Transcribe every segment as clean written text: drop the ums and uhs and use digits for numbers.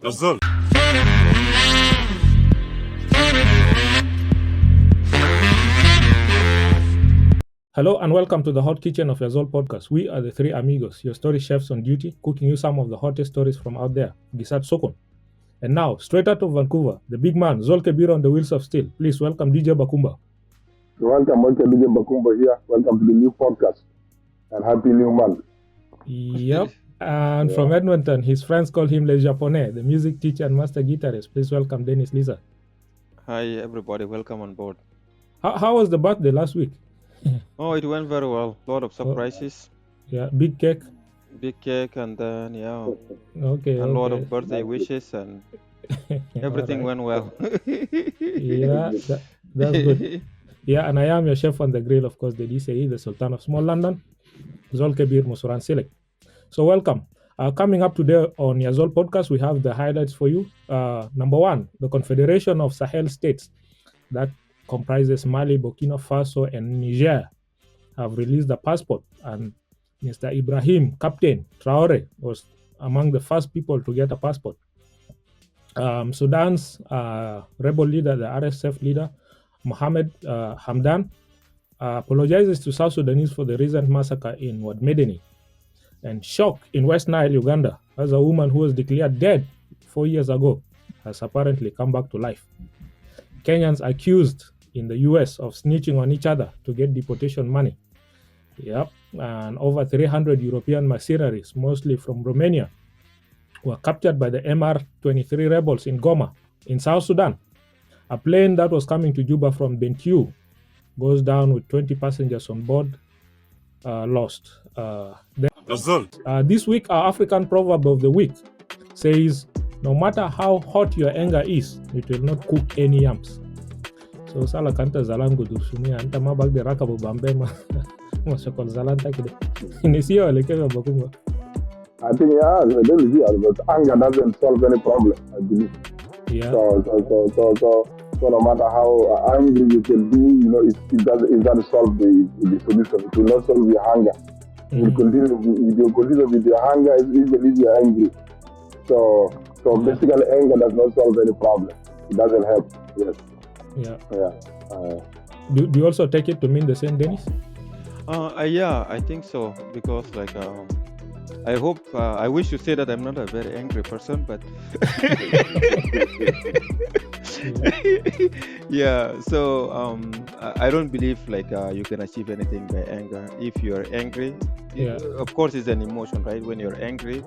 Yazol. Hello and welcome to the Hot Kitchen of Yazol Podcast. We are the three amigos, your story chefs on duty, cooking you some of the hottest stories from out there, Gisat Sukun. And now, straight out of Vancouver, the big man, Zol on the wheels of steel. Please welcome DJ Bakumba. Welcome DJ Bakumba here. Welcome to the new podcast. And happy new month. Yep. And from Edmonton, his friends call him Le Japonais, the music teacher and master guitarist. Please welcome Dennis Lissa. Hi everybody, welcome on board. How was the birthday last week? Oh, it went very well. A lot of surprises. Yeah, big cake. Big cake and then Okay. a lot of birthday wishes and everything went well. Yeah, that's good. Yeah, and I am your chef on the grill, of course, Dedi Seyi, the Sultan of Small London, Zol Musuran Select. So welcome. Coming up today on Yazol Podcast, we have the highlights for you. Number one, the Confederation of Sahel States that comprises Mali, Burkina Faso, and Niger have released a passport, and Mr. Ibrahim Captain Traore was among the first people to get a passport. Sudan's rebel leader, the RSF leader, Mohamed Hamdan, apologizes to South Sudanese for the recent massacre in Wad Medani. And shock in West Nile, Uganda, as a woman who was declared dead 4 years ago has apparently come back to life. Kenyans accused in the US of snitching on each other to get deportation money. Yep, and over 300 European mercenaries, mostly from Romania, were captured by the MR-23 rebels in Goma, in South Sudan. A plane that was coming to Juba from Bentiu goes down with 20 passengers on board, lost. This week, our African proverb of the week says, no matter how hot your anger is, it will not cook any yams. So sala kanta zalan gudursuni anta ma bag de rakabu bambe ma shakol zalan takide. Inisiyo alekeva Bakumba. I think but anger doesn't solve any problem, I believe. Yeah. So no matter how angry you can be, it doesn't solve the solution. It will not solve your anger. You continue with your anger even if you're angry. So basically anger does not solve any problem. It doesn't help. Yes. Yeah. Do you also take it to mean the same, Dennis? Yeah, I think so, because I hope, I wish to say that I'm not a very angry person, but yeah, so I don't believe you can achieve anything by anger. If you are angry, of course it's an emotion, right? When you're angry,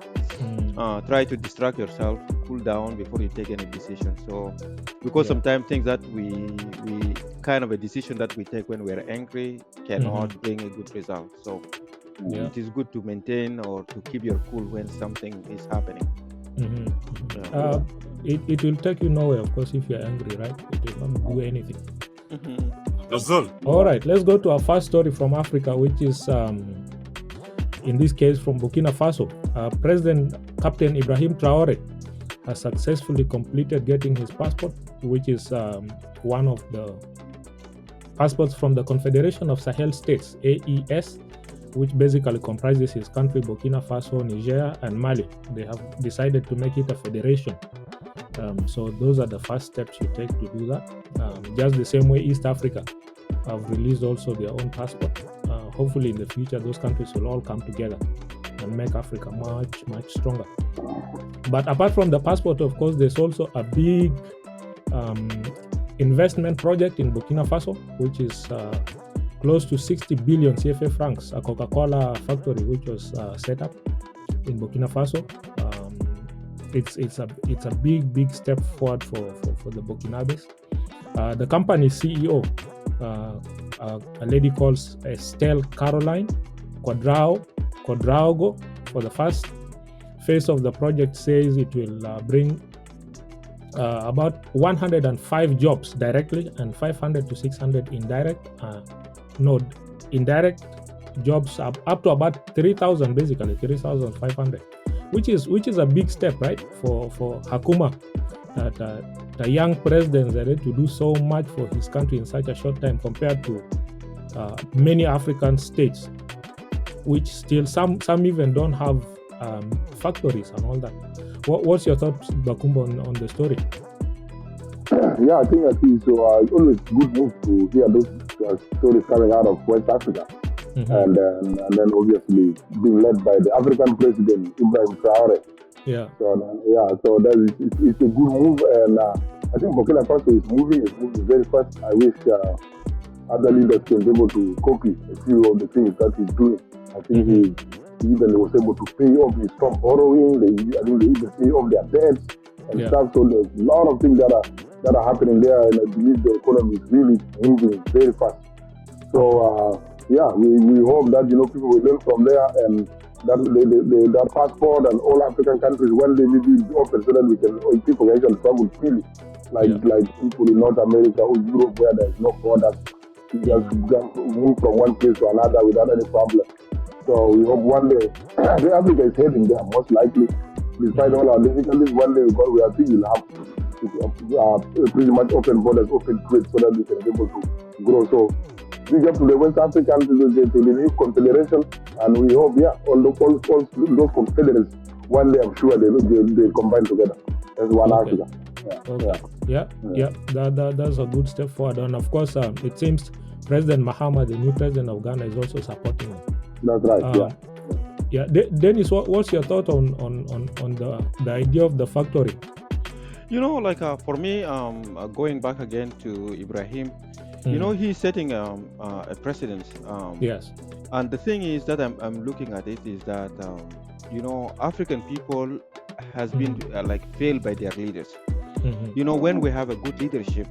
try to distract yourself, cool down before you take any decision. So because sometimes things that we kind of a decision that we take when we're angry cannot bring a good result. So it is good to maintain or to keep your cool when something is happening. It will take you nowhere, of course, if you're angry, right? It will not do anything. All right, let's go to our first story from Africa, which is, in this case, from Burkina Faso. President Captain Ibrahim Traore has successfully completed getting his passport, which is one of the passports from the Confederation of Sahel States, AES, which basically comprises his country, Burkina Faso, Niger, and Mali. They have decided to make it a federation. So those are the first steps you take to do that. Just the same way East Africa have released also their own passport. Hopefully in the future, those countries will all come together and make Africa much, much stronger. But apart from the passport, of course, there's also a big investment project in Burkina Faso, which is close to 60 billion CFA francs, a Coca-Cola factory which was set up in Burkina Faso. It's a big step forward for the Burkinabes. The company's CEO, a lady called Estelle Caroline Quadraogo, for the first phase of the project, says it will bring about 105 jobs directly and 500 to 600 indirect. Indirect jobs up to about 3,000, basically 3,500, which is a big step, right, for Hakuma, that the young president is ready to do so much for his country in such a short time compared to many African states, which still some even don't have factories and all that. What's your thoughts, Bakumba, on the story? Yeah, I think so. It's always good move to hear those stories coming out of West Africa, and then obviously being led by the African president Ibrahim Traore. Yeah. So that it's a good move, and I think Burkina Faso is moving very fast. I wish other leaders can be able to copy a few of the things that he's doing. I think he even was able to pay off his stopped borrowing. I think they even pay off their debts and stuff. So there's a lot of things that are happening there, and I believe the economy is really moving very fast. So we hope that people will learn from there, and that the passport and all African countries one day maybe open so that people can actually travel freely, like people in North America or Europe where there's no borders. You just move from one place to another without any problem. So we hope one day Africa is heading there, most likely. Despite all our difficulties, one day we are thinking we'll have pretty much open borders, open trade, so that we can be able to grow. So big up to the West Africans, to the new confederation, and we hope, all those confederates, one day I'm sure they combine together as one Africa. That's a good step forward. And of course, it seems President Mahama, the new president of Ghana, is also supporting him. That's right. Dennis, what's your thought on the idea of the factory? For me, going back again to Ibrahim, he's setting a precedence. Yes. And the thing is that I'm looking at it is that African people has been failed by their leaders. When we have a good leadership,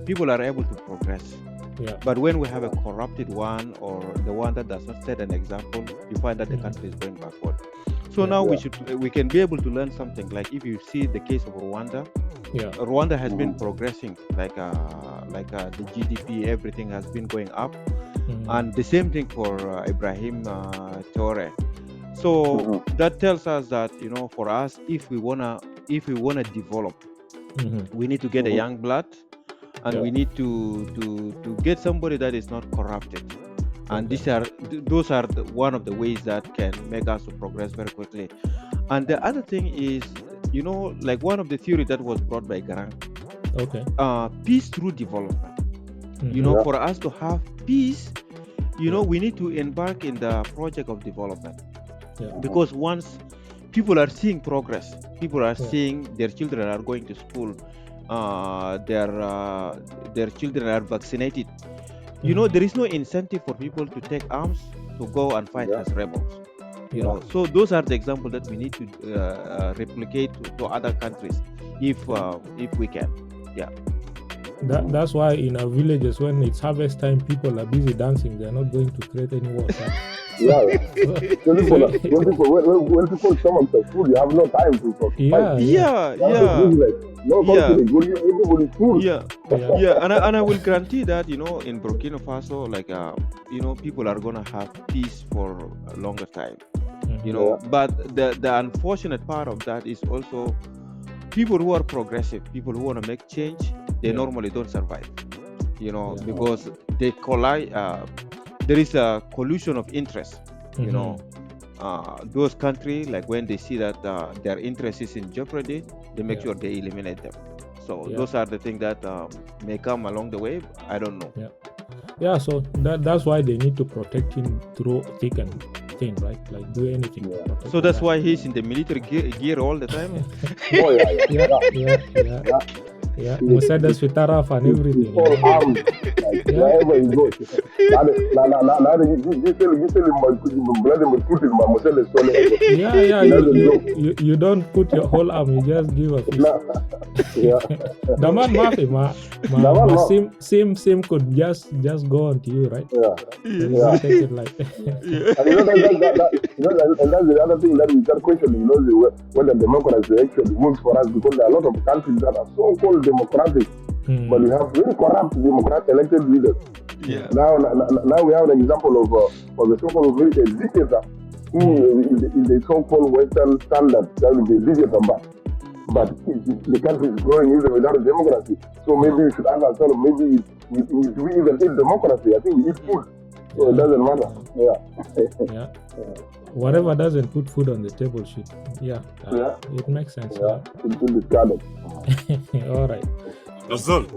people are able to progress. Yeah. But when we have a corrupted one, or the one that does not set an example, you find that the country is going backward. So now we can be able to learn something. Like if you see the case of Rwanda, Rwanda has been progressing, the GDP, everything has been going up, and the same thing for Ibrahim Traore. So that tells us that for us, if we wanna develop, we need to get a young blood, and we need to get somebody that is not corrupted. And those are one of the ways that can make us to progress very quickly. And the other thing is, one of the theory that was brought by Garang, peace through development. For us to have peace, we need to embark in the project of development. Because once people are seeing progress, people are seeing their children are going to school, their children are vaccinated. There is no incentive for people to take arms to go and fight as rebels. So those are the examples that we need to replicate to other countries if we can. That's why in our villages, when it's harvest time, people are busy dancing. They're not going to create any war. When people stomach the food, you have no time to talk. And I will guarantee that in Burkina Faso, people are gonna have peace for a longer time. But the unfortunate part of that is also people who are progressive, people who want to make change, they normally don't survive. Because they collide. There is a collusion of interest. Those countries, when they see that their interest is in jeopardy, they make sure they eliminate them. So those are the things that may come along the way. I don't know. So that's why they need to protect him through thick and thin, right? Do anything. So that's why he's in the military gear all the time. Mercedes with Taraf and everything. Wherever he goes. You don't put your whole arm, you just give a fist. The man Mafi, same could just go on to you, right? Take it like and that's the other thing that we start questioning, whether democracy actually works for us, because there are a lot of countries that are so-called democratic, but we have very corrupt democratic elected leaders. Now we have an example of the so-called dictator who in the so-called Western standard, that will be a dictator, but the country is growing even without a democracy. So maybe we should ask ourselves, maybe we even eat democracy. I think we eat food, so it doesn't matter. whatever doesn't put food on the table should, it makes sense. Yeah, it's discarded. All right.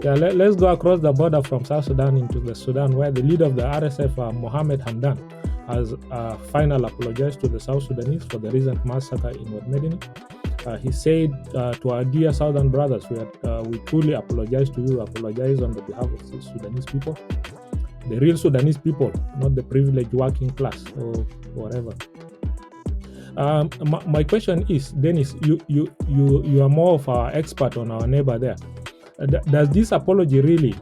Yeah, let's go across the border from South Sudan into the Sudan, where the leader of the RSF, Mohamed Hamdan, has finally apologized to the South Sudanese for the recent massacre in Wad Medini. He said to our dear Southern brothers, we truly apologize to you, apologize on the behalf of the Sudanese people, the real Sudanese people, not the privileged working class or whatever. My question is, Dennis, you are more of an expert on our neighbor there. Does this apology really,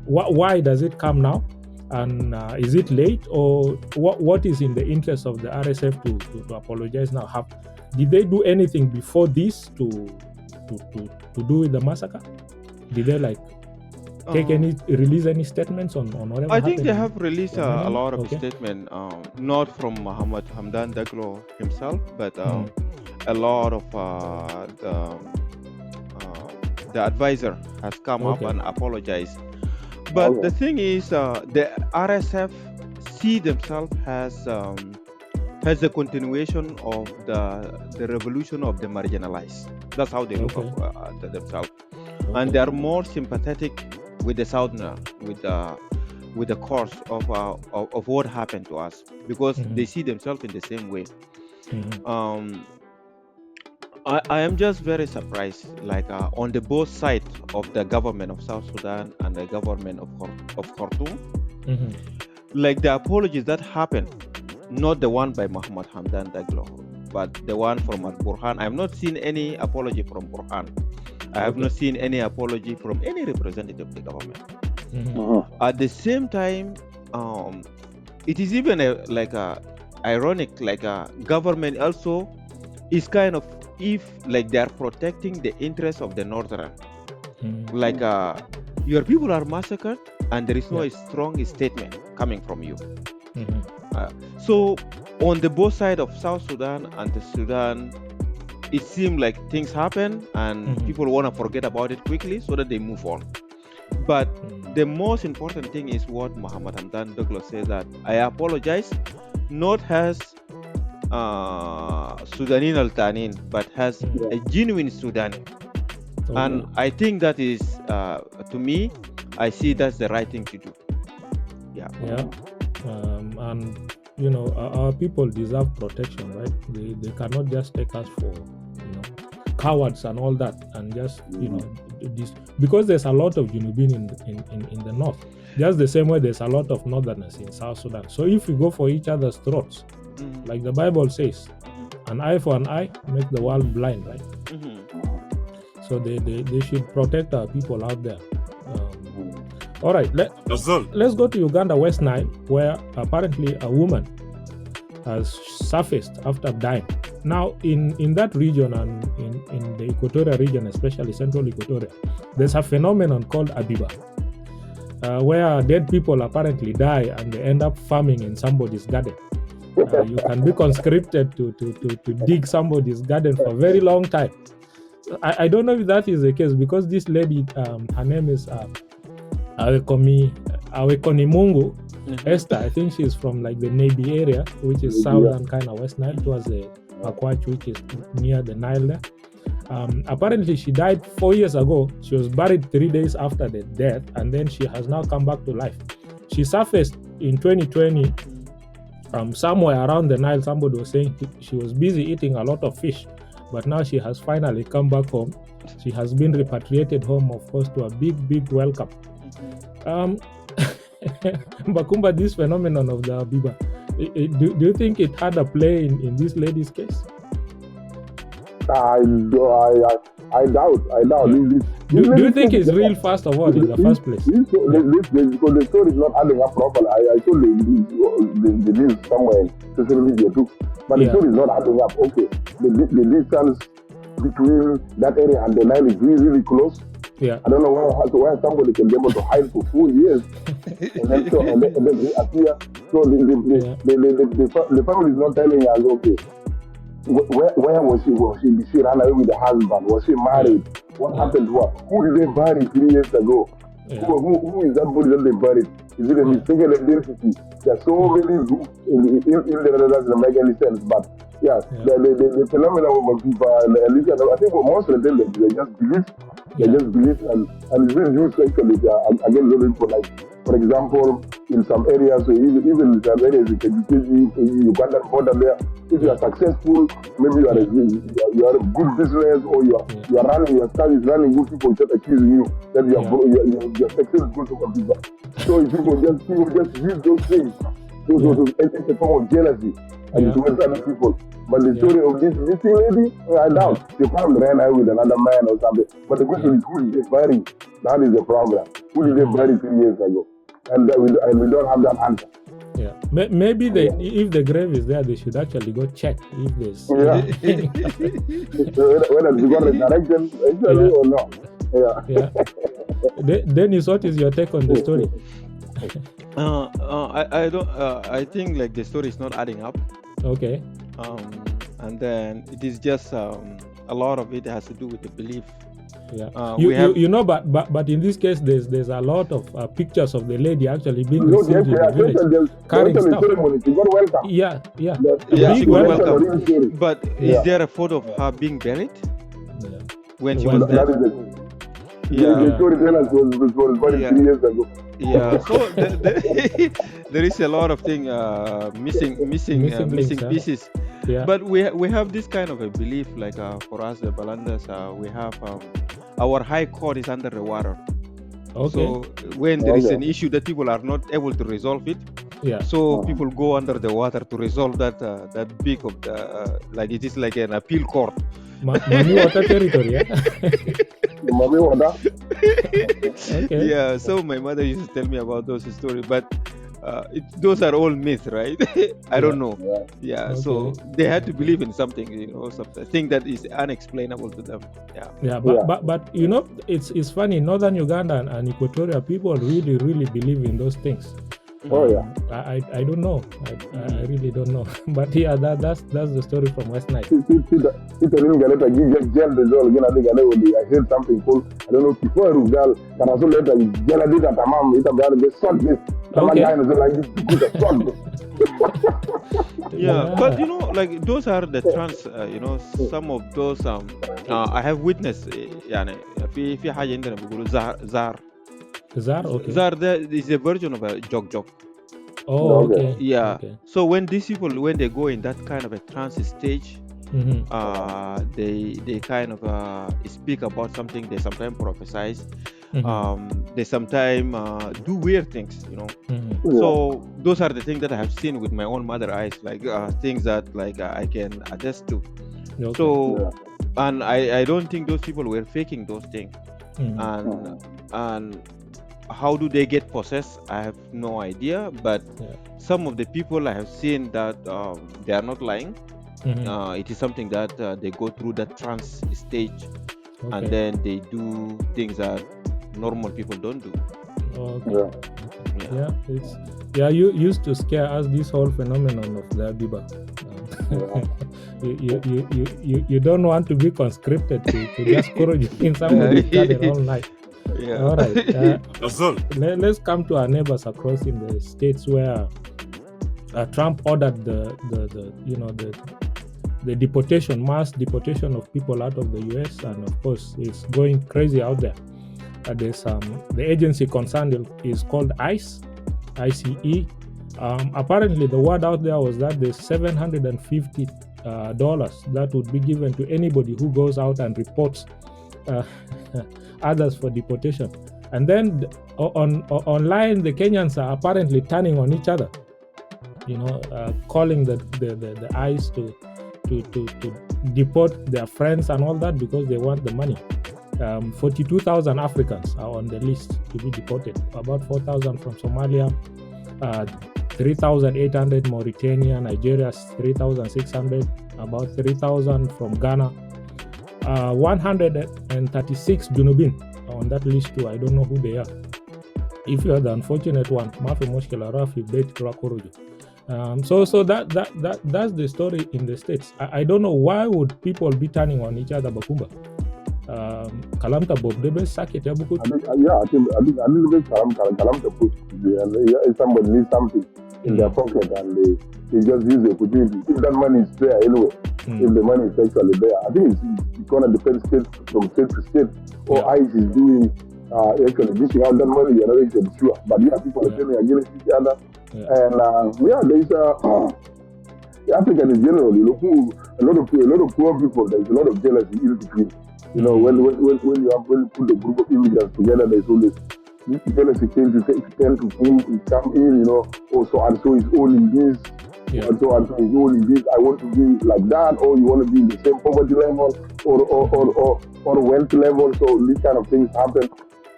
why does it come now? And is it late, or what is in the interest of the RSF to apologize now? Did they do anything before this to do with the massacre? Did they release any statements on whatever I think happened? they have released a lot of statements, not from Mohamed Hamdan Daglo himself, but a lot of the advisor has come up and apologized. But the thing is, the RSF see themselves as the continuation of the revolution of the marginalized. That's how they look at themselves, and they are more sympathetic with the Southerner, with the course of what happened to us, because they see themselves in the same way. I am just very surprised, on the both sides of the government of South Sudan and the government of Khartoum, the apologies that happened, not the one by Mohamed Hamdan Daglo, but the one from Burhan. I have not seen any apology from Burhan. I have not seen any apology from any representative of the government. At the same time, it is even ironic, a government also is kind of, if they are protecting the interests of the northern, your people are massacred and there is no strong statement coming from you. So on the both sides of South Sudan and the Sudan, it seems like things happen and people want to forget about it quickly so that they move on. But the most important thing is what Mohamed Hamdan Daglo says, that I apologize, not as Sudanin al-Tanin, but has a genuine Sudani. And I think that is, to me, I see that's the right thing to do. And our people deserve protection, right? They cannot just take us for cowards and all that, and just this, because there's a lot of Junubin in the north, just the same way there's a lot of northerners in South Sudan. So if we go for each other's throats, like the Bible says, an eye for an eye make the world blind, right? So they should protect our people out there. All right, let's go to Uganda, West Nile, where apparently a woman has surfaced after dying. Now, in that region and in the Equatorial region, especially Central Equatoria, there's a phenomenon called Abiba, where dead people apparently die and they end up farming in somebody's garden. You can be conscripted to dig somebody's garden for a very long time. I don't know if that is the case, because this lady, her name is Awekonimungu Esther. I think she's from the Navy area, which is southern kind of West Nile, towards the Pakwach, which is near the Nile there. Apparently she died 4 years ago. She was buried 3 days after the death, and then she has now come back to life. She surfaced in 2020 somewhere around the Nile. Somebody was saying she was busy eating a lot of fish, but now she has finally come back home. She has been repatriated home, of course, to a big welcome. Bakumba, this phenomenon of the Abiba, do you think it had a play in this lady's case? I doubt. Do you think it's real, first of all, in the first place? Because the story is not adding up properly. I saw the news somewhere in social media too, but the story is not adding up. Okay, the distance between that area and the Nile is really close. I don't know where somebody can be able to hide for 4 years and then reappear. So the family is not telling us, okay, where was she? Did she run away with the husband? Was she married? What happened to her? Who did they bury 3 years ago? Who is that body that they buried? Is it a mistaken identity? There are so many groups in there that doesn't make any sense. But the phenomenon of people, I think most of them they just believe. They just believe, and it's been used actually against for like, for example, in some areas, even in some areas, you got that border there. If you are successful, maybe you are a good business, or you are running your studies, running good, people just accusing you that your success is good to some people. So people just use those things. It's a form of jealousy and towards other people. But the story of this missing lady, I doubt. She probably ran out with another man or something. But the question is, who did they bury? That is the problem. Who did they bury 3 years ago? And we don't have that answer. Yeah, maybe if the grave is there, they should actually go check if there's. Yeah. Whether they got resurrection actually or not. Yeah. Dennis, what is your take on the story? I don't. I think like the story is not adding up. Okay. And then it is just a lot of it has to do with the belief. Yeah. But in this case, there's a lot of pictures of the lady actually being received in the village, carrying stuff. She got welcome. Yeah, she got welcome. But is there a photo of her being buried? Yeah. When she was there? The storyteller was buried 3 years ago. Yeah, so there is a lot of things missing pieces. Yeah. But we have this kind of a belief, like for us the Balandas, we have our high court is under the water. Okay. So when there is an issue that people are not able to resolve it, people go under the water to resolve that big of the like it is like an appeal court. Mami water territory, yeah. Mami water. Okay. Yeah. So my mother used to tell me about those stories, but those are all myths, right? I don't know. Yeah. Okay. So they had to believe in something, something that is unexplainable to them. Yeah. But it's funny. Northern Uganda and Equatoria people really believe in those things. Oh yeah. I don't know. I really don't know. But that's the story from West Nile. I heard something called, I don't know, before Rugal, and also later Jelda did that tamam, the salt this. Yeah, but like those are the trans, some of those I have witnessed في حاجة عندنا بيقولوا زار. Okay. Zar is a version of a jog. Oh, okay. Yeah. Okay. So when these people, when they go in that kind of a trance stage, they kind of speak about something. They sometimes prophesize. They sometimes do weird things. So those are the things that I have seen with my own mother eyes, like things that like I can attest to. Okay. So, and I don't think those people were faking those things. And how do they get possessed? I have no idea. But some of the people I have seen that they are not lying. It is something that they go through that trance stage, and then they do things that normal people don't do. Okay. You used to scare us, this whole phenomenon of the Abiba. You don't want to be conscripted to just encourage in somebody all night. Yeah. All right. Let's come to our neighbors across in the states where Trump ordered the mass deportation of people out of the US, and of course it's going crazy out there. There's the agency concerned is called ICE. Apparently the word out there was that there's $750 that would be given to anybody who goes out and reports others for deportation. And then online the Kenyans are apparently turning on each other, calling the ICE to deport their friends and all that because they want the money. 42,000 Africans are on the list to be deported. About 4,000 from Somalia, 3,800 Mauritania, Nigeria 3,600, about 3,000 from Ghana, 136 Junubin are on that list too. I don't know who they are. If you are the unfortunate one, Mafi Moshkela Rafi Bet Rakorojo. So that's the story in the States. I don't know why would people be turning on each other, Bakumba. Kalamta Bob Debe Saket Yabuku. I think a little bit Kalamta push. If somebody needs something, in their pocket, and they just use the opportunity. If that money is there anyway, if the money is actually there, I think it's going to depend from state to state. Or ICE is doing actually dishing out that money. You're not actually sure, but people are turning against each other, and there's African in general. A lot of poor people. There's a lot of jealousy in between. When you put a group of immigrants together, there's always this jealousy tend to come in, so and so is owning this, and so is owning this. I want to be like that, or you want to be in the same poverty level or wealth level. So these kind of things happen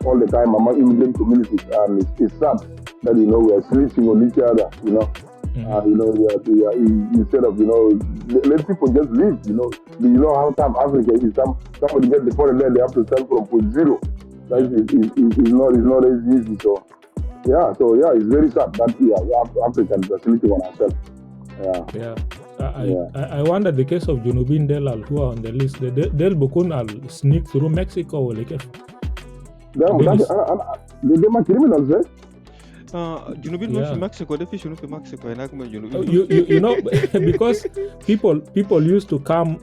all the time among immigrant communities, and it's sad that we are switching on each other. Instead of let people just live. How tough Africa is. Somebody gets deported there, they have to start from point zero. That is not as easy. So it's very sad that Africans are sleeping on ourselves. I wonder the case of Junubin Delal who are on the list. They'll Bukun sneak through Mexico or like they are criminals, eh? Junubin from Mexico, they fish in Mexico, and because people used to come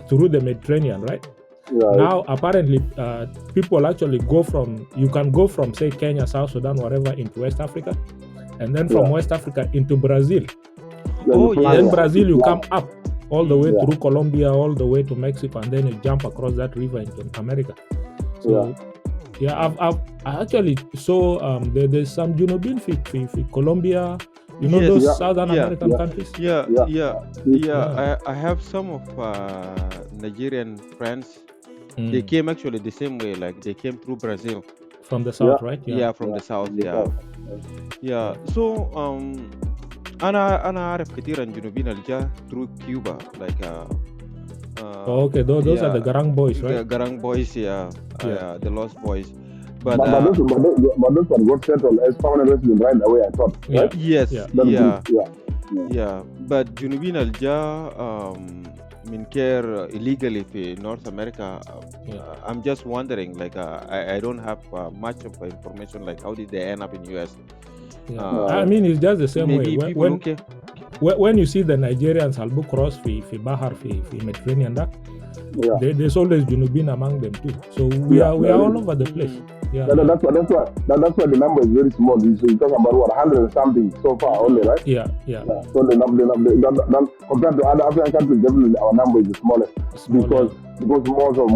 through the Mediterranean, right? Now apparently people actually you can go from say Kenya, South Sudan, whatever, into West Africa, and then from West Africa into Brazil. Then Brazil you come up all the way through Colombia, all the way to Mexico, and then you jump across that river into America. So I actually saw there's some Junubin in Colombia, those Southern American countries. I have some of Nigerian friends. They came actually the same way, like they came through Brazil. From the south, right? From the south, So أنا أعرف كثير عن جنوبين الجا through Cuba, like those are the Garang boys, right? The Garang boys, the Lost Boys. But those are got settled as permanent resident right away, I thought. Right? Yes, But Junubin Alja min care illegally in North America. I'm just wondering, like I don't have much of information, like how did they end up in US? I mean, it's just the same way. When you see the Nigerians Albu cross fi Bahar fi Mediterranean, there's always Junubin among them too. So we are all over the place. That's why the number is very small. So you're talking about 100 and something so far only, right? So the number compared to other African countries, definitely our number is the smallest because most of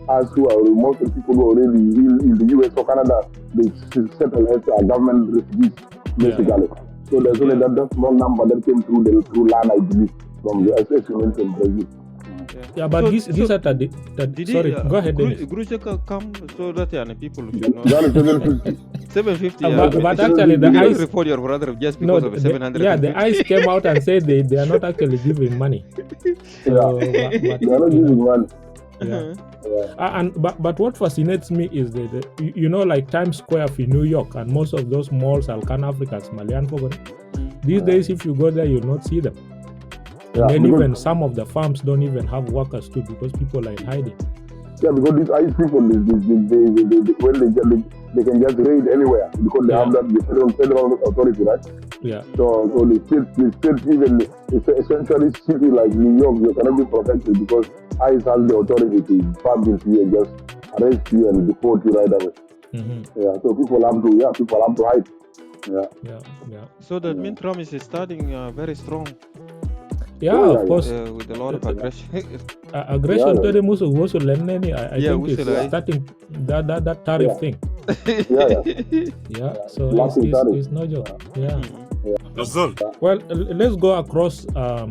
us most of the people who are already in the US or Canada, they settle as government refugees basically. So there's only that small number that came through land, I believe, from the SS from Brazil. But so, these are sorry, go ahead, Dennis. Gruzia come so that people should know. 750. But actually, the ICE report your brother just because of 700. The ICE came out and said they are not actually giving money. So, they are not giving money. But what fascinates me is like Times Square in New York and most of those malls, Alcan Africans, Malian Fogon. These days, if you go there, you'll not see them. And then even some of the farms don't even have workers too because people are in hiding. Yeah, because these ICE people, they can just raid anywhere because they have that federal authority, right? So the state even essentially city like New York, you cannot be protected because ICE has the authority to pump into you and just arrest you and deport you right away. So people have to hide. So that means Trump is starting very strong. Of course. With a lot of aggression. Aggression to the Musu Leneni, I think it's starting that tariff thing. So it's no joke. Well, let's go across to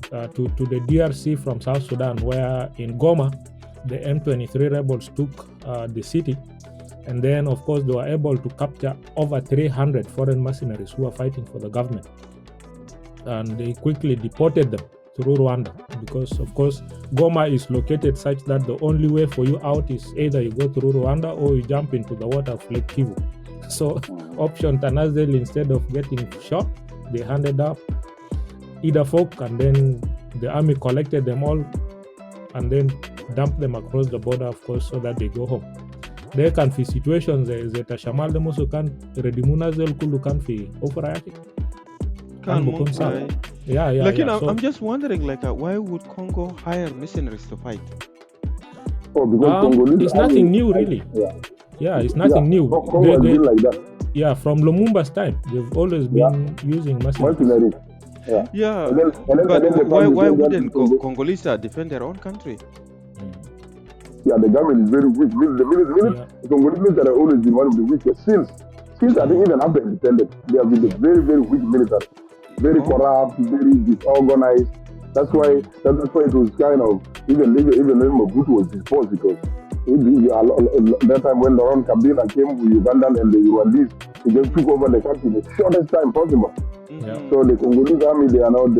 the DRC from South Sudan, where in Goma, the M23 rebels took the city. And then, of course, they were able to capture over 300 foreign mercenaries who are fighting for the government. And they quickly deported them through Rwanda because, of course, Goma is located such that the only way for you out is either you go through Rwanda or you jump into the water of Lake Kivu. So, option Tanazel, instead of getting shot, they handed up either folk, and then the army collected them all and then dumped them across the border, of course, so that they go home. There can be situations that shamal demoso kan redimuna zel kulu kan fi offer yake. Can Yeah. Like, yeah. I'm just wondering, like, why would Congo hire mercenaries to fight? Oh, because Congolese it's nothing new, really. Yeah, it's nothing new. Congo has been like that. Yeah, from Lumumba's time, they've always been using mercenaries. Yeah. But why wouldn't Congolese defend their own country? Yeah, the government is very weak. The Congolese military have always been one of the weakest. Since I think even after independence, they have been a very, very weak military. Very corrupt, very disorganized. That's why it was kind of, even when Mobutu was disposed, because that time when Laurent Kabila came with Ugandan and the Rwandese, he just took over the country in the shortest time possible. So the Congolese army, they are not.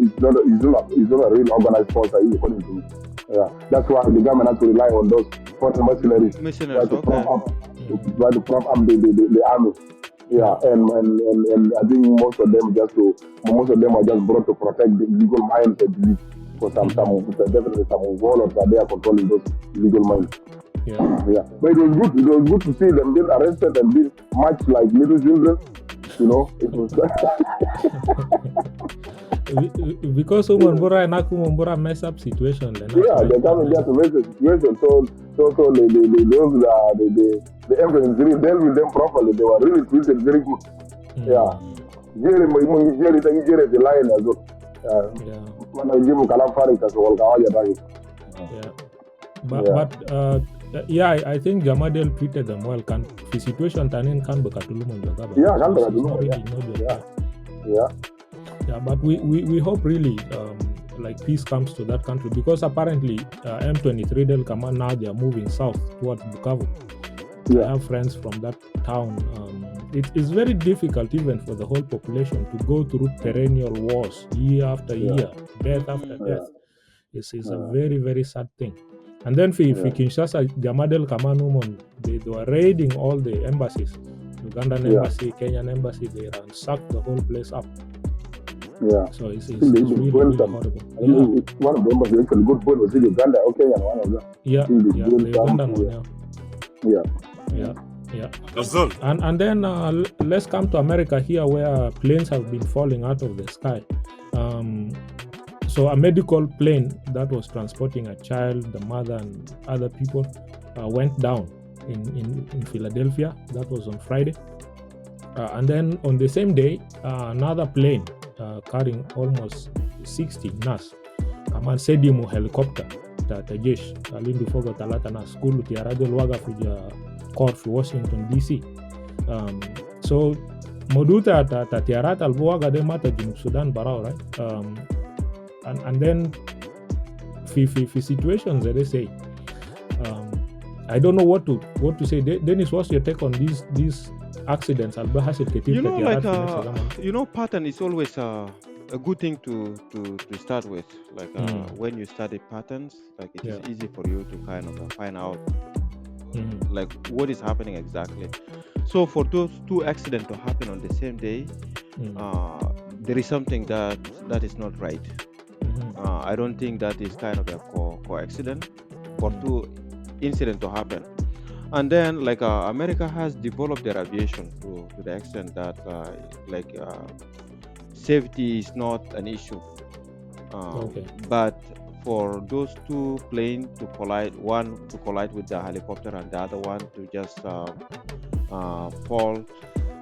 It's not a real organized force, according to me. Yeah, that's why the government has to rely on those foreign mercenaries to prop up the army. Yeah, and I think most of them are just brought to protect the illegal mines, I believe. Because definitely some warlords are there controlling those illegal mines. Yeah. But it was good to see them get arrested and be much like little children. You know, it was because Umbura mess up situation. Yeah, they come in there to mess the situation. So the emperors really dealt with them properly. They were really treated very good. Yeah. Jerry the lion as well. When I give him Kalafari as well. But I think Jamadel treated them well. The situation tanin kan bekatulumo jagaba. Yeah, kan bekatulumo. Yeah, but we hope really like peace comes to that country, because apparently M23 Del Kaman now they are moving south towards Bukavu. I have friends from that town. It's very difficult even for the whole population to go through perennial wars year after year, death after death. It's a very, very sad thing. And then for Kinshasa, Jamadel Kamanumon, they were raiding all the embassies. Ugandan embassy, Kenyan embassy, they ransacked the whole place up. Yeah. So it's really horrible. One of the embassies, a good point was in Uganda, and one of them. The Ugandan one, Yeah. And then let's come to America here, where planes have been falling out of the sky. So a medical plane that was transporting a child, the mother, and other people went down in Philadelphia. That was on Friday. And then on the same day, another plane carrying almost 60 NAS, kama sedimu helicopter tajeshi alindu fogo talata na skulu tiarade lwaga kuja court Washington DC. So moduta tiarata albuaga de mata Junub Sudan barao, right? And then for situations that they say, I don't know what to say. Dennis, what's your take on these accidents? Pattern is always a good thing to start with. Like when you study patterns, like it is easy for you to kind of find out like what is happening exactly. So for those two accidents to happen on the same day, there is something that is not right. I don't think that is kind of a co-accident for two incidents to happen. And then like America has developed their aviation to the extent that safety is not an issue. But for those two planes to collide, one to collide with the helicopter and the other one to just fall,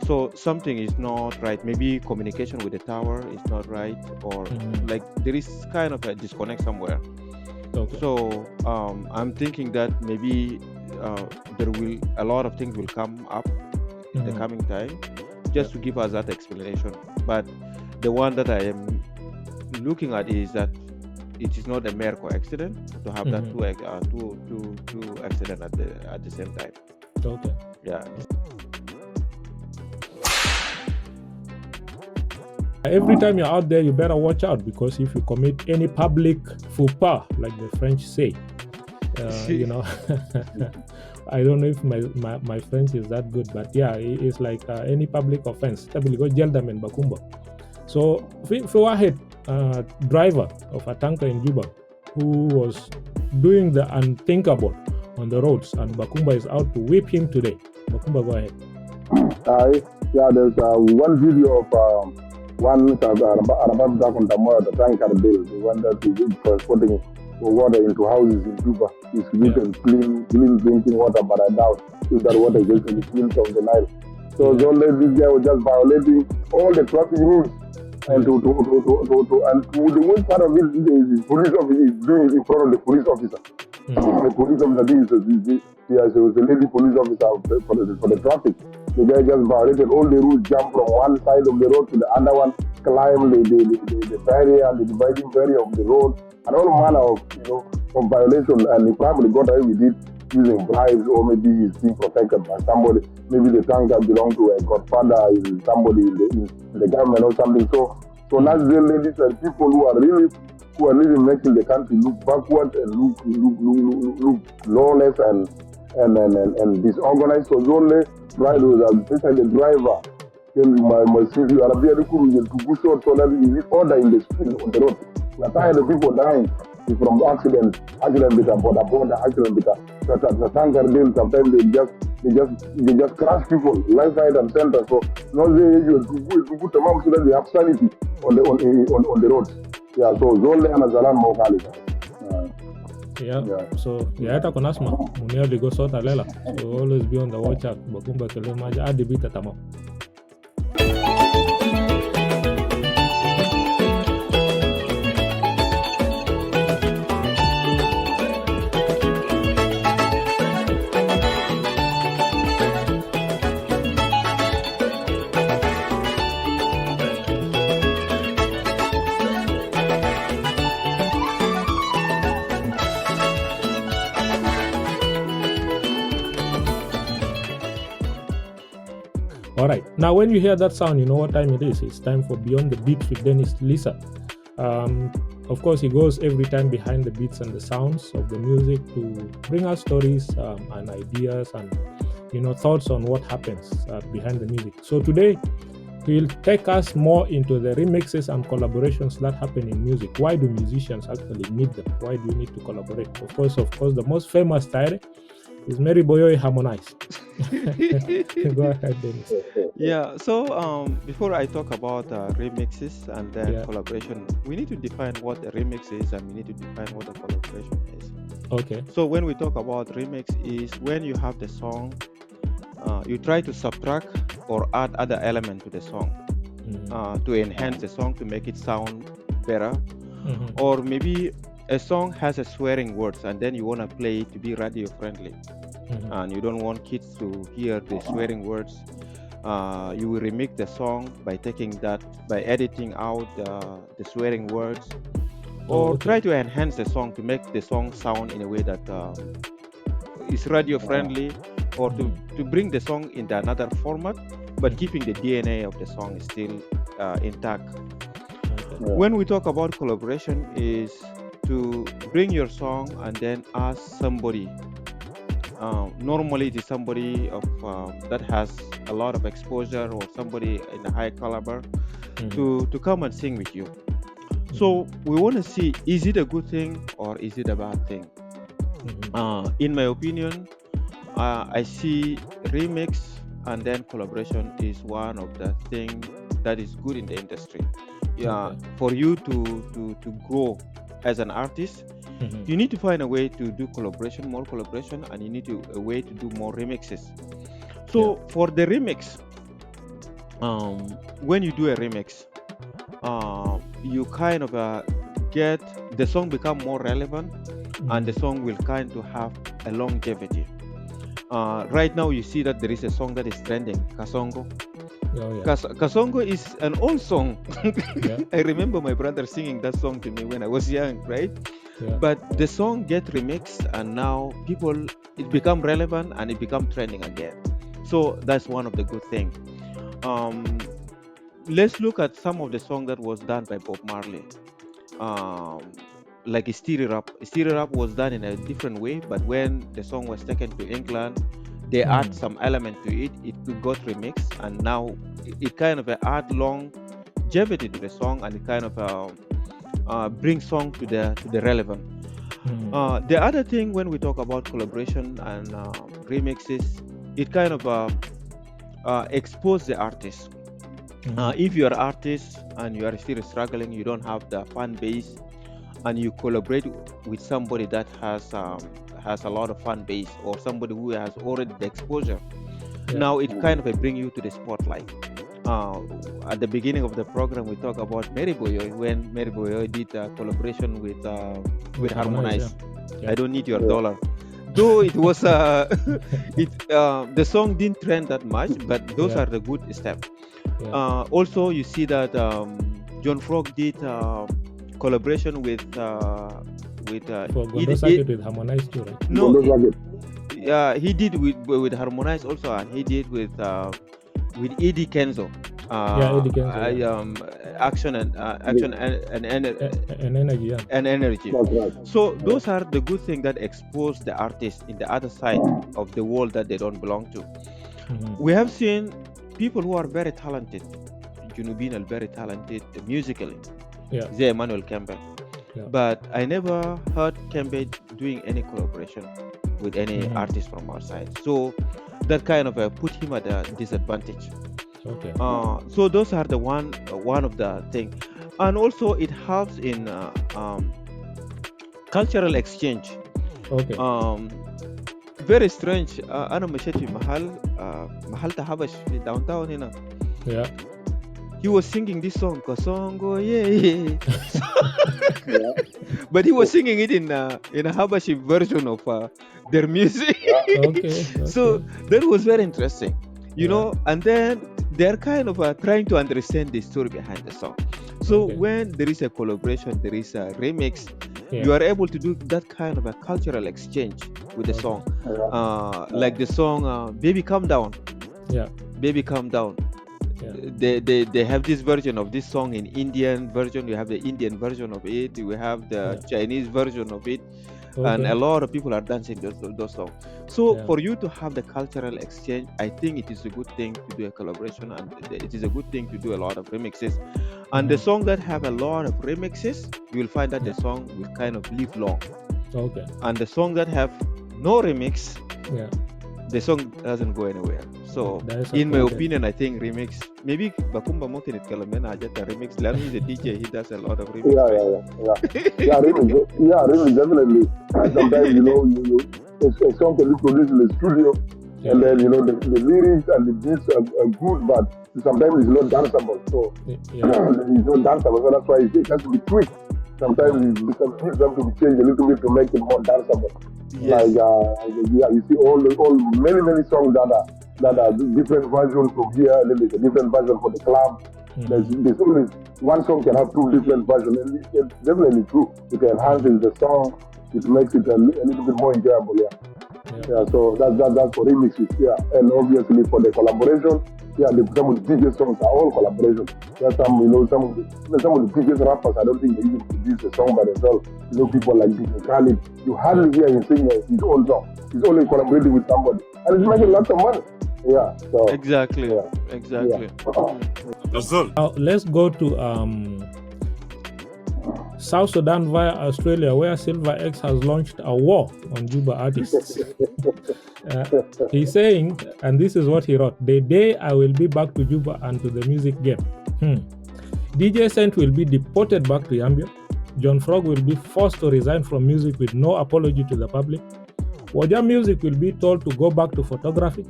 so something is not right. Maybe communication with the tower is not right, or like there is kind of a disconnect somewhere. So I'm thinking that maybe a lot of things will come up in the coming time, just to give us that explanation. But the one that I am looking at is that it is not a mere accident to have that two accidents at the same time. Yeah. Every time you're out there, you better watch out, because if you commit any public faux pas, like the French say, I don't know if my French is that good, but it's like any public offense. Jelda and Bakumba. So, for a driver of a tanker in Juba who was doing the unthinkable on the roads, and Bakumba is out to whip him today. Bakumba, go ahead. There's one video of one Arabab Dakon Tamoya, the tanker bill, the one that is transporting water into houses in Juba. It's written clean drinking water, but I doubt if that water is actually clean from the Nile. So this guy was just violating all the traffic rules. And the worst part of it is the police officer is doing it in front of the police officer. The police officer was the lady police officer for the traffic. The guy just violated all the rules, jumped from one side of the road to the other one, climbed the barrier and the dividing barrier of the road, and all manner of violation. And he probably got away with it using bribes, or maybe he's being protected by somebody. Maybe the tanker belonged to a godfather, somebody in the government or something. So that's the ladies and people who are living making the country look backward and look lawless and disorganized. So only riders, especially the driver, my city, Arabia, to go short so that we need order in the street on the road. We are tired of people dying from accident with a border accident with a tanker deal. Sometimes they just crash people left, right, and center. So no, they put them up so that they have sanity on the roads. Yeah, so Zole and Azalan Mokali. So hata kuna asma munio ligo sota lela. So always be on the watch out. Bakumba kele maja adi bita tamam. All right. Now, when you hear that sound, you know what time it is. It's time for Beyond the Beats with Dennis Lissa. Of course, he goes every time behind the beats and the sounds of the music to bring us stories and ideas and thoughts on what happens behind the music. So today, he'll take us more into the remixes and collaborations that happen in music. Why do musicians actually need them? Why do you need to collaborate? Of course, the most famous title is Mary Boyoy Harmonize. Go ahead, Dennis. Yeah, so before I talk about remixes and then collaboration, we need to define what a remix is and we need to define what a collaboration is. Okay. So when we talk about remix is when you have the song, you try to subtract or add other element to the song to enhance the song, to make it sound better. Or maybe a song has a swearing words and then you want to play it to be radio friendly and you don't want kids to hear the swearing words. You will remix the song by editing out the swearing words, or try to enhance the song to make the song sound in a way that is radio friendly, or to bring the song into another format but keeping the DNA of the song is still intact. When we talk about collaboration is to bring your song and then ask somebody. Normally it is somebody of that has a lot of exposure or somebody in a high caliber to come and sing with you. So we want to see, is it a good thing or is it a bad thing? In my opinion, I see remix and then collaboration is one of the things that is good in the industry. For you to grow as an artist, you need to find a way to do more collaboration, and you need a way to do more remixes. So for the remix, when you do a remix, you kind of get the song become more relevant, and the song will kind of have a longevity. Right now you see that there is a song that is trending, Kasongo. Kasongo is an old song. I remember my brother singing that song to me when I was young, right? But the song get remixed and now it become relevant and it become trending again. So that's one of the good things. Let's look at some of the song that was done by Bob Marley. Like Stereo Rap. Stereo Rap was done in a different way, but when the song was taken to England, they add some element to it. It got remixed, and now it kind of add longevity to the song, and it kind of brings song to the relevant. The other thing when we talk about collaboration and remixes, it kind of expose the artist. If you're an artist and you are still struggling, you don't have the fan base, and you collaborate with somebody that has a lot of fan base, or somebody who has already the exposure, now it kind of bring you to the spotlight. At the beginning of the program, we talk about Mary Boyo, when Mary Boyo did a collaboration with Harmonize. I don't need your dollar. Though it was the song didn't trend that much, but those are the good steps. Also, you see that John Frog did collaboration with with Harmonize too, right? No, he did with Harmonize also, and he did with Eddie Kenzo. Eddie Kenzo. Action and energy. And energy. So those are the good things that expose the artist in the other side of the world that they don't belong to. We have seen people who are very talented. Junubin are very talented musically. Zé Emmanuel Kembe. But I never heard Kembe doing any collaboration with any artist from our side. So that kind of put him at a disadvantage. Okay. So those are the one of the thing, and also it helps in cultural exchange. Okay. Very strange. أنا مشيت في محل تحبش في downtown هنا. Yeah. He was singing this song, Kasongo, yeah. But he was singing it in a Habashi version of their music. Okay. So that was very interesting, you know. And then they're kind of trying to understand the story behind the song. So when there is a collaboration, there is a remix, you are able to do that kind of a cultural exchange with the song. Like the song Baby Calm Down. Baby Calm Down. They have this version of this song in Indian version. You have the Indian version of it. We have the Chinese version of it. And a lot of people are dancing those songs. So for you to have the cultural exchange, I think it is a good thing to do a collaboration, and it is a good thing to do a lot of remixes. And the songs that have a lot of remixes, you will find that the song will kind of live long. Okay. And the songs that have no remix, the song doesn't go anywhere. So in my opinion, I think remix, maybe Bakumba mungkin يتكلم لنا حاجات remix. لأنه he's a DJ, he does a lot of remix. Remix definitely. Sometimes a song can be produced in the studio, and then the lyrics and the beats are good, but sometimes it's not danceable. So it's not danceable. So that's why it has to be tweaked. Sometimes it needs them to be changed a little bit to make it more danceable. Like you see all many songs that are different versions from here, and then there's a different version for the club. There's always one song can have two different versions, and it's definitely true. It enhances the song, it makes it a little bit more enjoyable. So that's for remixes. And obviously for the collaboration, some of the biggest songs are all collaboration. There's some of the biggest rappers, I don't think they even produce a song by themselves. People like DJ Khaled, you hardly hear him sing his own song. He's only collaborating with somebody, and he's making lots of money. So exactly. Now let's go to South Sudan via Australia, where Silver X has launched a war on Juba artists. He's saying, and this is what he wrote: "The day I will be back to Juba and to the music game, DJ Cent will be deported back to Yambia. John Frog will be forced to resign from music with no apology to the public. Wajah Music will be told to go back to photography.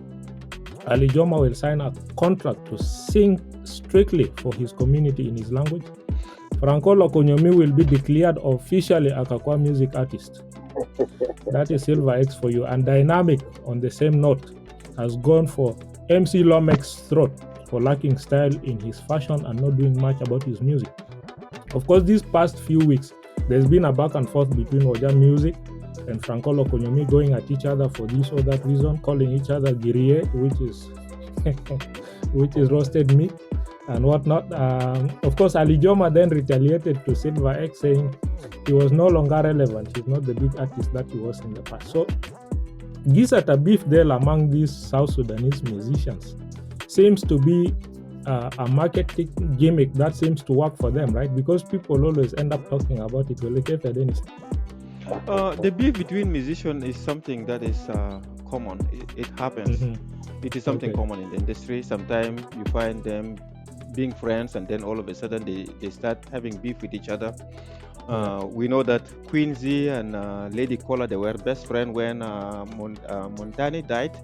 Ali Joma will sign a contract to sing strictly for his community in his language. Franco Lokonyomi will be declared officially a Kakwa music artist." That is Silver X for you. And Dynamic, on the same note, has gone for MC Lomex's throat for lacking style in his fashion and not doing much about his music. Of course, these past few weeks, there's been a back and forth between Wajah Music and Franco Lokonyomi going at each other for this or that reason, calling each other Girie, which is roasted meat and whatnot. Of course, Ali Joma then retaliated to Silver X, saying he was no longer relevant. He's not the big artist that he was in the past. So, gisat a beef there among these South Sudanese musicians seems to be a marketing gimmick that seems to work for them, right? Because people always end up talking about it. Well, Dennis. The beef between musicians is something that is common. It happens. It is something common in the industry. Sometimes you find them being friends, and then all of a sudden they start having beef with each other. We know that Quincy and Lady Cola, they were best friends when Montani died.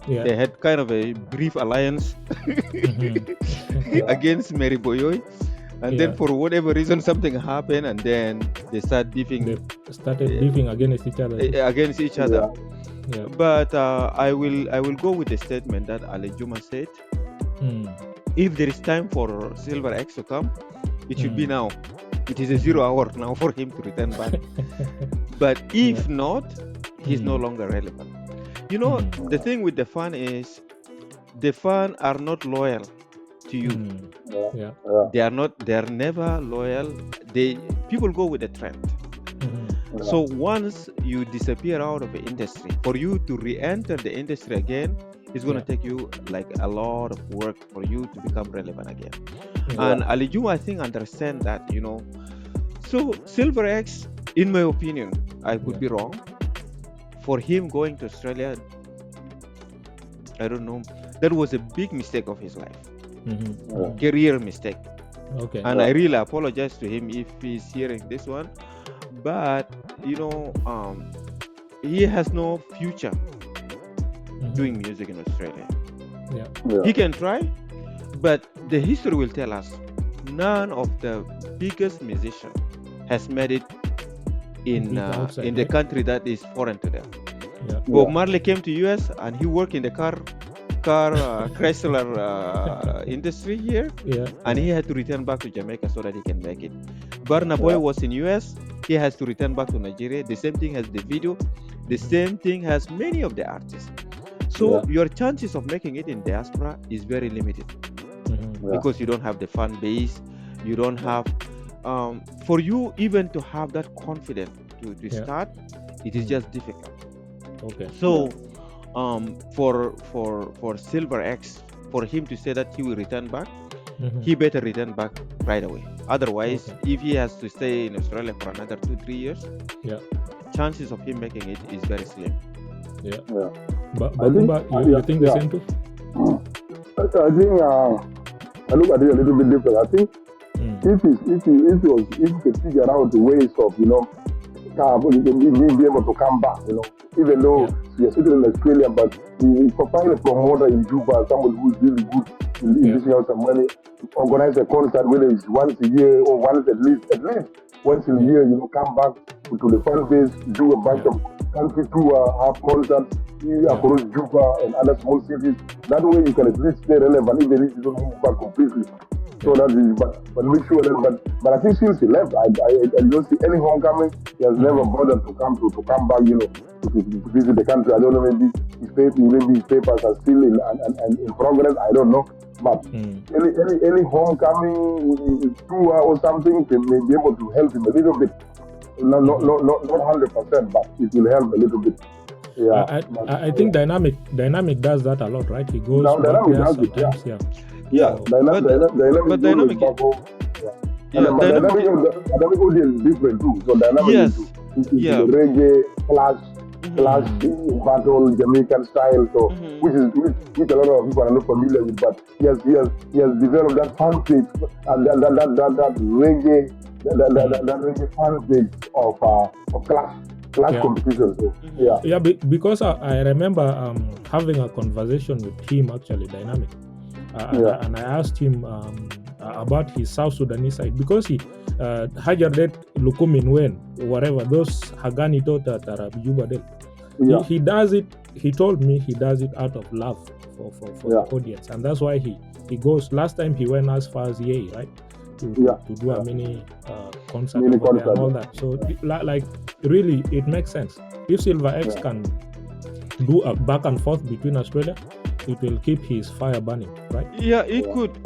Yeah. They had kind of a brief alliance against Mary Boyoy. And then for whatever reason, something happened, and then they start beefing. They started beefing against each other. Yeah. But I will go with the statement that Ali Juma said. If there is time for Silver X to come, it should be now. It is a 0 hour now for him to return back. But if not, he's no longer relevant. You know, the thing with the fan is, the fan are not loyal to you. They are never loyal. People go with the trend. So once you disappear out of the industry, for you to re-enter the industry again, it's going to take you like a lot of work for you to become relevant again. And Ali Juma, I think, understand that, you know. So Silver X, in my opinion, I could be wrong. For him going to Australia, I don't know, that was a big mistake of his life. Career mistake. And I really apologize to him if he's hearing this one. But, you know, he has no future doing music in Australia. He can try, but the history will tell us none of the biggest musicians has made it in the country that is foreign to them. Bob Marley came to US and he worked in the car Chrysler industry here, and he had to return back to Jamaica so that he can make it. Burna Boy was in US, he has to return back to Nigeria. The same thing has Davido, the same thing has many of the artists. So your chances of making it in diaspora is very limited because you don't have the fan base, you don't have for you even to have that confidence to start, it is just difficult. So for Silver X, for him to say that he will return back, he better return back right away. Otherwise, if he has to stay in Australia for another 2-3 years, chances of him making it is very slim. But you think the same too? I think I look at it a little bit different. I think if you can figure out the ways of, you know, you can be able to come back, you know, even though you're sitting in Australia, but you find a promoter in Juba, someone who's really good in dishing out some money, organize a concert, whether it's once a year or once at least once in a year, you know, come back to the fan base, do a bunch of country tour, have concerts across Juba and other small cities. That way you can at least stay relevant if the reach don't move back completely. So that is, but make sure that, but I think since he left, I don't see any homecoming. He has never bothered to come back, you know, to visit the country. I don't know, maybe his papers are still in progress. I don't know, but any homecoming tour or something may be able to help him a little bit. Not 100%, but it will help a little bit. I think dynamic does that a lot, right? He goes dynamic does it, dynamic audience is different too. So dynamic is reggae, clash battle, Jamaican style. So which a lot of people are not familiar with, but he has developed that fan page and that reggae fan page of clash competition. So, because I remember having a conversation with him, actually, Dynamic. And I asked him about his South Sudanese side, because he Hajardet Lukumin Wen, whatever, those Hagani Tota Tarab Juba Del. He does it, he told me he does it out of love for the audience. And that's why he goes. Last time he went as far as Yei, right? To do a mini concert and all that. So, like, really, it makes sense. If Silver X can do a back and forth between Australia, it will keep his fire burning, right? It could,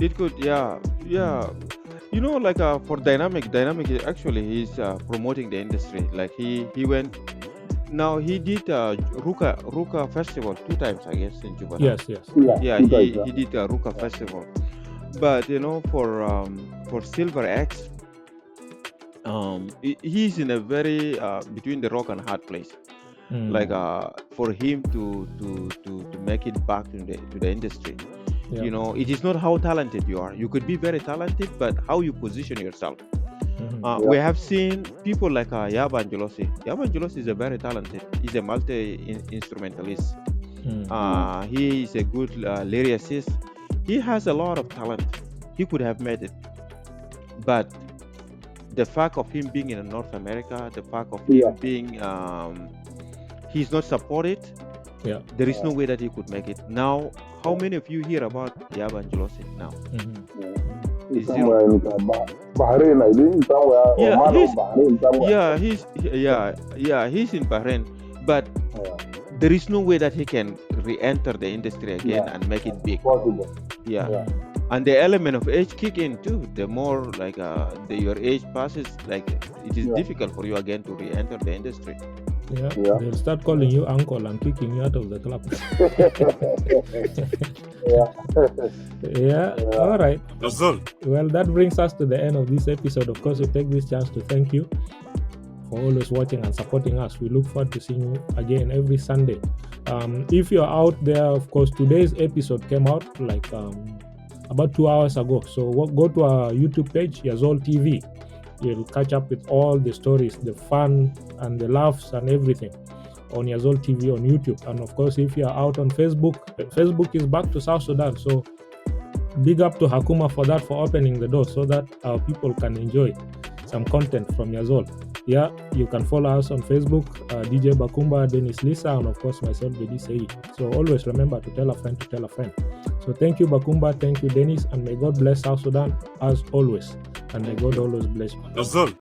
You know, like for Dynamic actually he's promoting the industry. Like he went. Now he did Ruka Festival 2 times, I guess, in Juba. Yes. He did a Ruka Festival. But you know, for Silver X, he's in a very between the rock and hard place. Like for him to make it back to the industry. Yeah. You know, it is not how talented you are. You could be very talented, but how you position yourself. We have seen people like Yaba Angelosi. Yaba Angelosi is a very talented. He's a multi-instrumentalist. He is a good lyricist. He has a lot of talent. He could have made it. But the fact of him being in North America, the fact of him being... he's not supported. Yeah. There is no way that he could make it. Now, how many of you hear about Yaba Angelosi now? He's somewhere in Bahrain, I think. Somewhere. Bahrain, somewhere. He's in Bahrain. But there is no way that he can re-enter the industry again and make it big. Possible. Yeah. And the element of age kick in too. The more like your age passes, like it is difficult for you again to re-enter the industry. Yeah. They'll start calling you uncle and kicking you out of the club. All right. Well, that brings us to the end of this episode. Of course, we take this chance to thank you for always watching and supporting us. We look forward to seeing you again every Sunday. If you're out there, of course, today's episode came out like about 2 hours ago. So go to our YouTube page, Yazol TV. You'll catch up with all the stories, the fun and the laughs and everything on Yazol TV on YouTube. And of course, if you're out on Facebook, Facebook is back to South Sudan. So big up to Hakuma for that, for opening the door so that our people can enjoy some content from Yazol. Yeah, you can follow us on Facebook, DJ Bakumba, Dennis Lissa, and of course myself, Dedi Seyi. So always remember to tell a friend to tell a friend. So thank you, Bakumba, thank you, Dennis, and may God bless South Sudan as always. And may God always bless you.